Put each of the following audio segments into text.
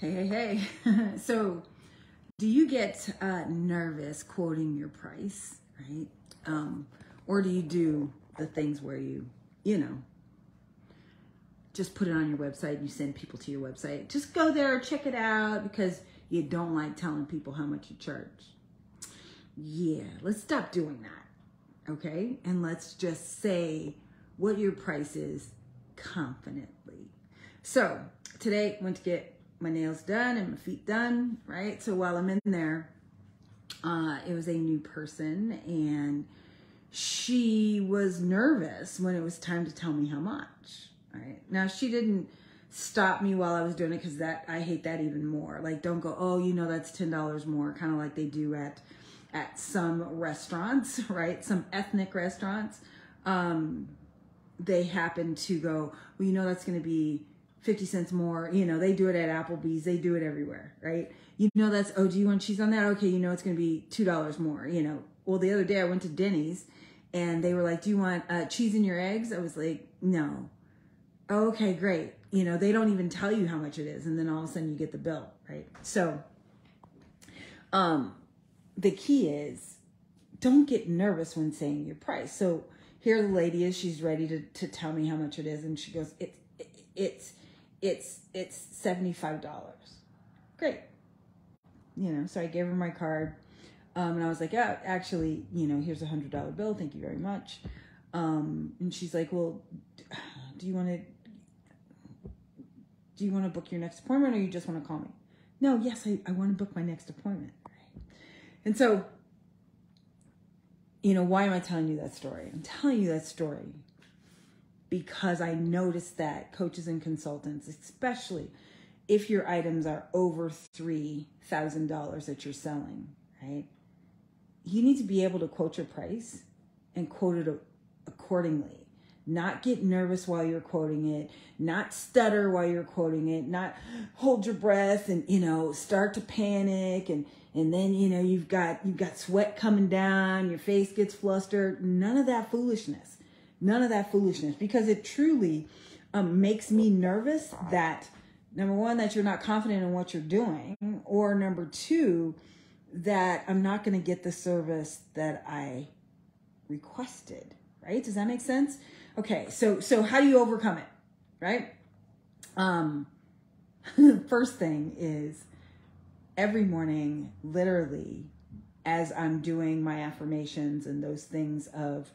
Hey. So, do you get nervous quoting your price, right? Or do you do the things where you just put it on your website, you send people to your website, just go there, check it out because you don't like telling people how much you charge? Yeah, let's stop doing that, okay? And let's just say what your price is confidently. So, today went to get my nails done and my feet done, right? So while I'm in there, it was a new person and she was nervous when it was time to tell me how much, right? Now she didn't stop me while I was doing it because I hate that even more. Like, don't go, oh, that's $10 more, kind of like they do at some restaurants, right? Some ethnic restaurants. They happen to go, well, that's going to be 50 cents more. They do it at Applebee's. They do it everywhere, right? That's, oh, do you want cheese on that? Okay, it's going to be $2 more, Well, the other day I went to Denny's and they were like, do you want cheese in your eggs? I was like, no. Oh, okay, great. They don't even tell you how much it is. And then all of a sudden you get the bill, right? So, the key is don't get nervous when saying your price. So here the lady is, she's ready to tell me how much it is. And she goes, it's $75. Great. So I gave her my card. And I was like, yeah, actually, here's $100 bill. Thank you very much. And she's like, well, do you want to book your next appointment or you just want to call me? No, yes, I want to book my next appointment. Right? And so, why am I telling you that story? I'm telling you that story because I noticed that coaches and consultants, especially if your items are over $3,000 that you're selling, right? You need to be able to quote your price and quote it accordingly. Not get nervous while you're quoting it, not stutter while you're quoting it, not hold your breath and, start to panic and then, you've got sweat coming down, your face gets flustered. None of that foolishness. Because it truly makes me nervous that, number one, that you're not confident in what you're doing, or number two, that I'm not going to get the service that I requested, right? Does that make sense? Okay, so how do you overcome it, right? First thing is every morning, literally, as I'm doing my affirmations and those things of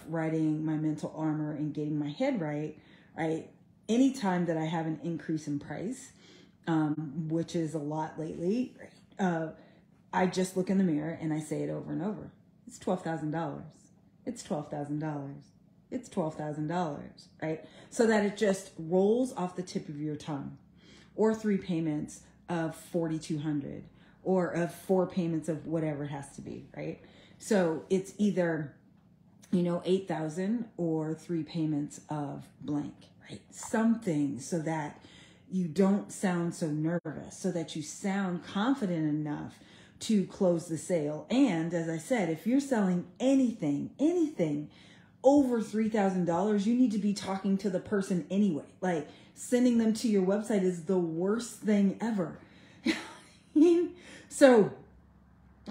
writing my mental armor and getting my head right? Anytime that I have an increase in price, which is a lot lately, I just look in the mirror and I say it over and over. It's $12,000. It's $12,000. It's $12,000, right? So that it just rolls off the tip of your tongue. Or 3 payments of $4,200, or of 4 payments of whatever it has to be, right? So it's either, $8,000 or 3 payments of blank, right? Something so that you don't sound so nervous, so that you sound confident enough to close the sale. And as I said, if you're selling anything over $3,000, you need to be talking to the person anyway. Like, sending them to your website is the worst thing ever. So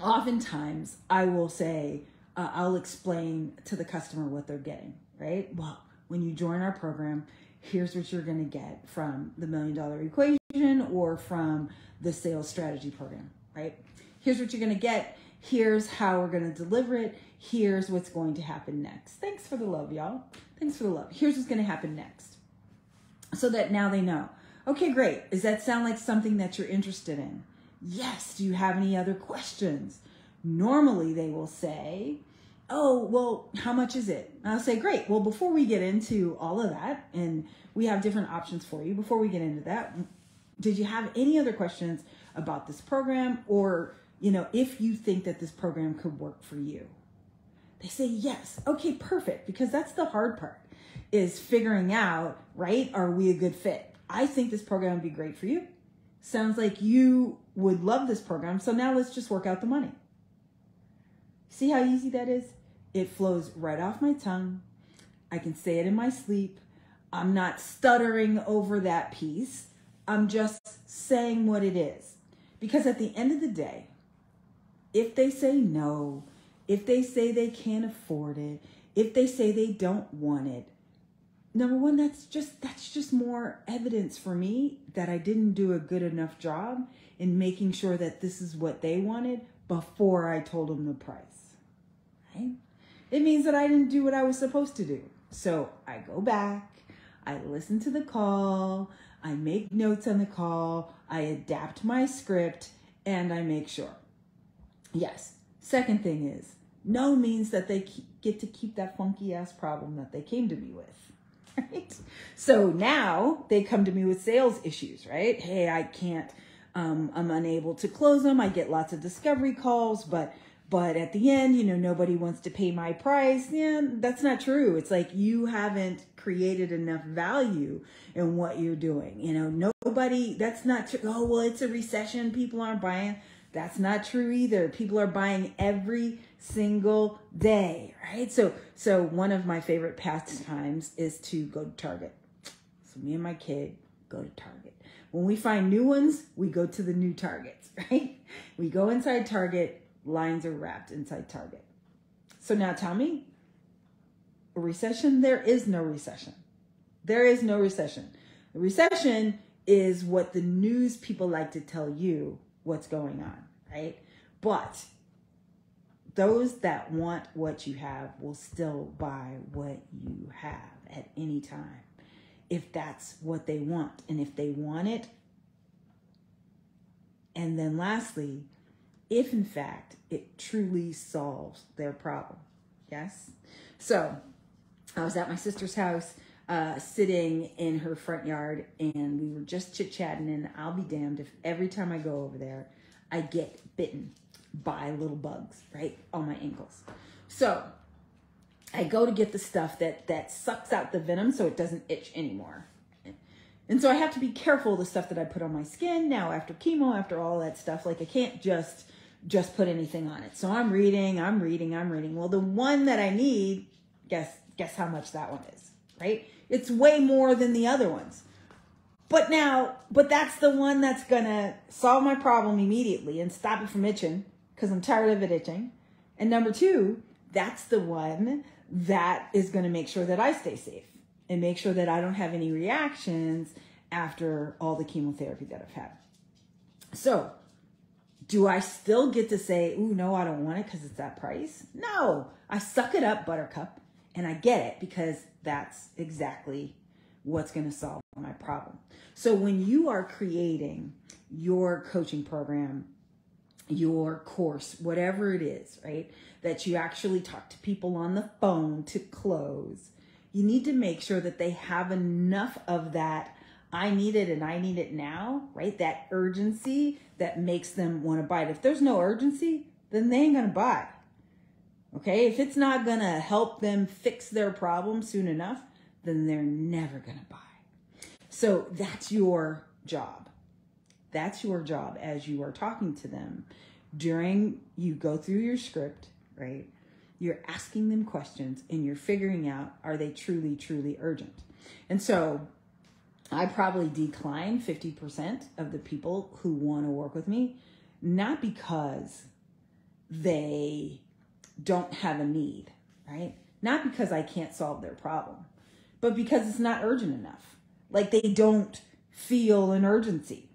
oftentimes I will say, I'll explain to the customer what they're getting, right? Well, when you join our program, here's what you're going to get from the $1 Million Equation or from the sales strategy program, right? Here's what you're going to get. Here's how we're going to deliver it. Here's what's going to happen next. Thanks for the love, y'all. Thanks for the love. Here's what's going to happen next. So that now they know. Okay, great. Does that sound like something that you're interested in? Yes. Do you have any other questions? Normally they will say, oh, well, how much is it? And I'll say, great. Well, before we get into all of that, and we have different options for you, before we get into that, did you have any other questions about this program, or, if you think that this program could work for you? They say yes. Okay, perfect. Because that's the hard part, is figuring out, right? Are we a good fit? I think this program would be great for you. Sounds like you would love this program. So now let's just work out the money. See how easy that is? It flows right off my tongue. I can say it in my sleep. I'm not stuttering over that piece. I'm just saying what it is. Because at the end of the day, if they say no, if they say they can't afford it, if they say they don't want it, number one, that's just more evidence for me that I didn't do a good enough job in making sure that this is what they wanted before I told them the price. Right? It means that I didn't do what I was supposed to do. So I go back, I listen to the call, I make notes on the call, I adapt my script, and I make sure. Yes. Second thing is, no means that they get to keep that funky ass problem that they came to me with. Right? So now they come to me with sales issues, right? Hey, I can't, I'm unable to close them. I get lots of discovery calls, but at the end, nobody wants to pay my price. Yeah, that's not true. It's like you haven't created enough value in what you're doing. Nobody, that's not true. Oh, well, it's a recession. People aren't buying. That's not true either. People are buying every single day, right? So one of my favorite pastimes is to go to Target. So me and my kid go to Target. When we find new ones, we go to the new Targets, right? We go inside Target, lines are wrapped inside Target. So now tell me, a recession? There is no recession. There is no recession. The recession is what the news people like to tell you what's going on, right? But those that want what you have will still buy what you have at any time, if that's what they want. And if they want it, and then lastly, if in fact it truly solves their problem. Yes? So I was at my sister's house, sitting in her front yard, and we were just chit-chatting, and I'll be damned if every time I go over there, I get bitten by little bugs, right, on my ankles. So I go to get the stuff that sucks out the venom so it doesn't itch anymore. And so I have to be careful of the stuff that I put on my skin now after chemo, after all that stuff. Like I can't just put anything on it. So I'm reading. Well, the one that I need, guess how much that one is, right? It's way more than the other ones. But that's the one that's gonna solve my problem immediately and stop it from itching, because I'm tired of it itching. And number two, that's the one that is gonna make sure that I stay safe and make sure that I don't have any reactions after all the chemotherapy that I've had. So do I still get to say, ooh, no, I don't want it because it's that price? No, I suck it up, buttercup, and I get it because that's exactly what's going to solve my problem. So when you are creating your coaching program, your course, whatever it is, right, that you actually talk to people on the phone to close, you need to make sure that they have enough of that I need it and I need it now, right? That urgency that makes them want to buy it. If there's no urgency, then they ain't going to buy. Okay? If it's not going to help them fix their problem soon enough, then they're never going to buy. So that's your job. That's your job as you are talking to them. You go through your script, right? You're asking them questions and you're figuring out, are they truly, truly urgent? And so I probably decline 50% of the people who want to work with me, not because they don't have a need, right? Not because I can't solve their problem, but because it's not urgent enough. Like they don't feel an urgency.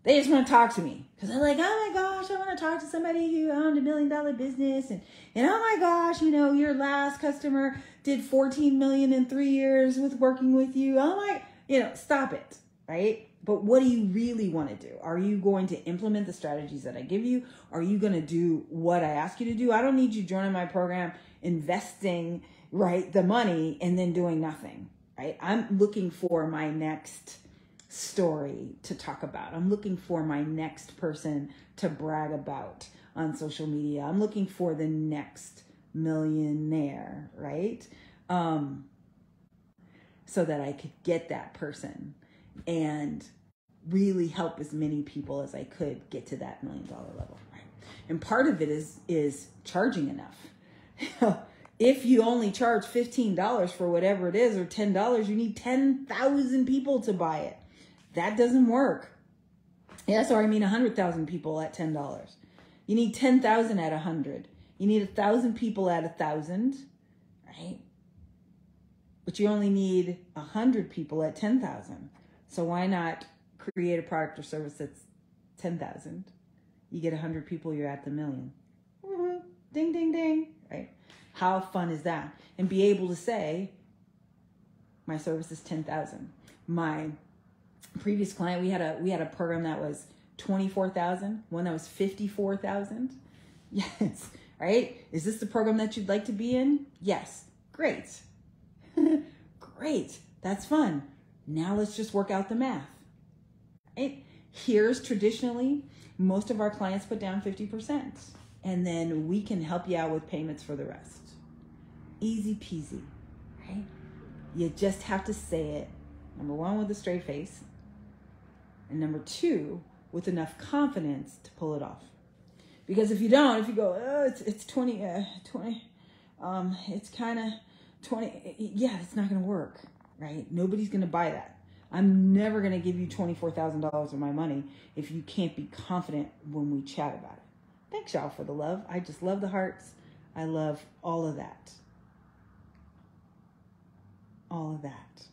They just want to talk to me because they're like, oh my gosh, I want to talk to somebody who owned $1 million business. And oh my gosh, your last customer did 14 million in 3 years with working with you. Oh my, stop it, right? But what do you really want to do? Are you going to implement the strategies that I give you? Are you going to do what I ask you to do? I don't need you joining my program, investing, right, the money and then doing nothing, right? I'm looking for my next story to talk about. I'm looking for my next person to brag about on social media. I'm looking for the next millionaire, right? So that I could get that person and really help as many people as I could get to that $1 million level, right? And part of it is charging enough. If you only charge $15 for whatever it is, or $10, you need 10,000 people to buy it. That doesn't work. Yes, or I mean 100,000 people at $10. You need 10,000 at 100. You need 1,000 people at 1,000, right? But you only need 100 people at 10,000. So why not create a product or service that's 10,000? You get 100 people, you're at the million. Mm-hmm. Ding, ding, ding, right? How fun is that? And be able to say, my service is 10,000. My previous client, we had a program that was 24,000, one that was 54,000. Yes, right? Is this the program that you'd like to be in? Yes. Great. Great. That's fun. Now let's just work out the math. Right? Here's traditionally, most of our clients put down 50%, and then we can help you out with payments for the rest. Easy peasy, right? You just have to say it, number one, with a straight face, and number two, with enough confidence to pull it off. Because if you don't, if you go, oh, it's 20, it's kind of 20, yeah, it's not going to work, right? Nobody's going to buy that. I'm never going to give you $24,000 of my money if you can't be confident when we chat about it. Thanks, y'all, for the love. I just love the hearts. I love all of that. All of that.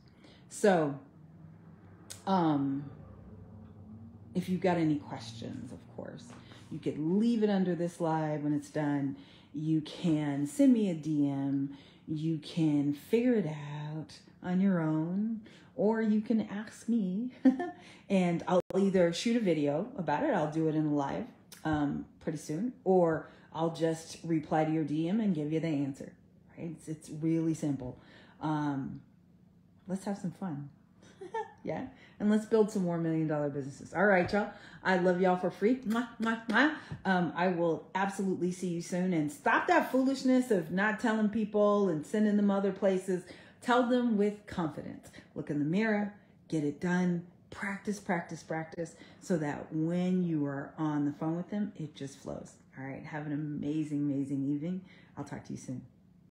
So, if you've got any questions, of course, you could leave it under this live when it's done. You can send me a DM. You can figure it out on your own, or you can ask me and I'll either shoot a video about it. I'll do it in a live pretty soon, or I'll just reply to your DM and give you the answer, right? It's really simple. Let's have some fun. Yeah. And let's build some more $1 million businesses. All right, y'all. I love y'all for free. Mwah, mwah, mwah. I will absolutely see you soon. And stop that foolishness of not telling people and sending them other places. Tell them with confidence. Look in the mirror, get it done, practice, practice, practice, so that when you are on the phone with them, it just flows. All right. Have an amazing, amazing evening. I'll talk to you soon.